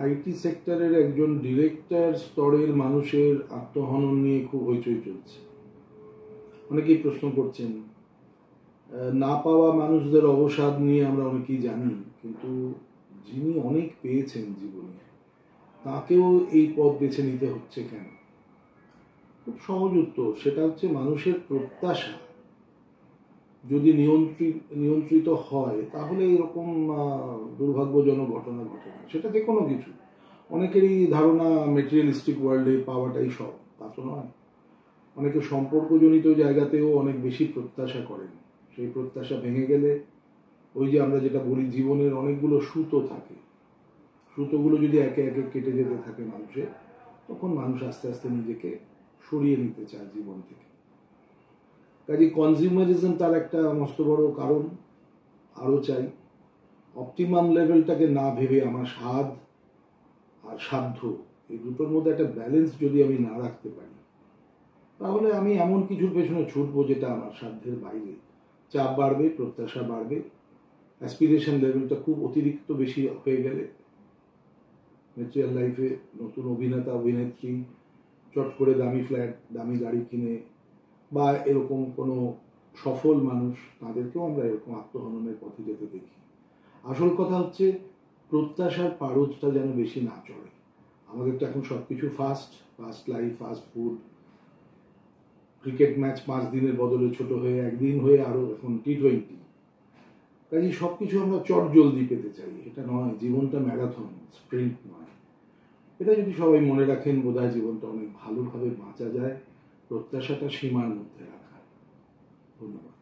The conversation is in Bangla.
আইটি সেক্টরের একজন ডিরেক্টর স্তরের মানুষের আত্মহনন নিয়ে খুব হইচই চলছে। অনেকেই প্রশ্ন করছেন, না পাওয়া মানুষদের অবসাদ নিয়ে আমরা অনেকেই জানি, কিন্তু যিনি অনেক পেয়েছেন জীবনে তাকেও এই পথ বেছে নিতে হচ্ছে কেন? খুব সহজ উত্তর, সেটা হচ্ছে মানুষের প্রত্যাশা যদি নিয়ন্ত্রিত হয় তাহলে এরকম দুর্ভাগ্যজনক ঘটনা ঘটে না। সেটা যে কোনো কিছু, অনেকেরই ধারণা মেটেরিয়ালিস্টিক ওয়ার্ল্ডে পাওয়াটাই সব, তা তো নয়। অনেকে সম্পর্কজনিত জায়গাতেও অনেক বেশি প্রত্যাশা করেন। সেই প্রত্যাশা ভেঙে গেলে ওই যে আমরা যেটা বলি জীবনের অনেকগুলো সুতো থাকে, সুতোগুলো যদি একে একে কেটে যেতে থাকে মানুষের, তখন মানুষ আস্তে আস্তে নিজেকে সরিয়ে নিতে চায় জীবন থেকে। কাজে কনজিউমারিজম তার একটা মস্ত বড় কারণ। আরো চাই অপটিমাম লেভেলটাকে না ভেবে আমার স্বাদ আর সাধ্য এই দুটোর মধ্যে একটা ব্যালেন্স যদি আমি না রাখতে পারি, তাহলে আমি এমন কিছুর পেছনে ছুটবো যেটা আমার সাধ্যের বাইরে। চাপ বাড়বে, প্রত্যাশা বাড়বে, অ্যাসপিরেশন লেভেলটা খুব অতিরিক্ত বেশি হয়ে গেলে ন্যাচারাল লাইফে নতুন অভিনেতা অভিনেত্রী চট করে দামি ফ্ল্যাট দামি গাড়ি কিনে, বা এরকম কোনো সফল মানুষ, তাদেরকেও আমরা এরকম আত্মহননের পথে যেতে দেখি। আসল কথা হচ্ছে প্রত্যাশার পারদটা যেন বেশি না চড়ে। আমাদের তো এখন সবকিছু fast life, fast food, cricket match 5 দিনের বদলে ছোট হয়ে একদিন হয়ে আরো এখন T20। কাজে সবকিছু আমরা চট জলদি পেতে চাই, এটা নয়। জীবনটা ম্যারাথন, স্প্রিন্ট নয়। এটা যদি সবাই মনে রাখেন, বোধহয় জীবনটা অনেক ভালোভাবে বাঁচা যায়। প্রত্যাশাটা সীমার মধ্যে রাখা। ধন্যবাদ।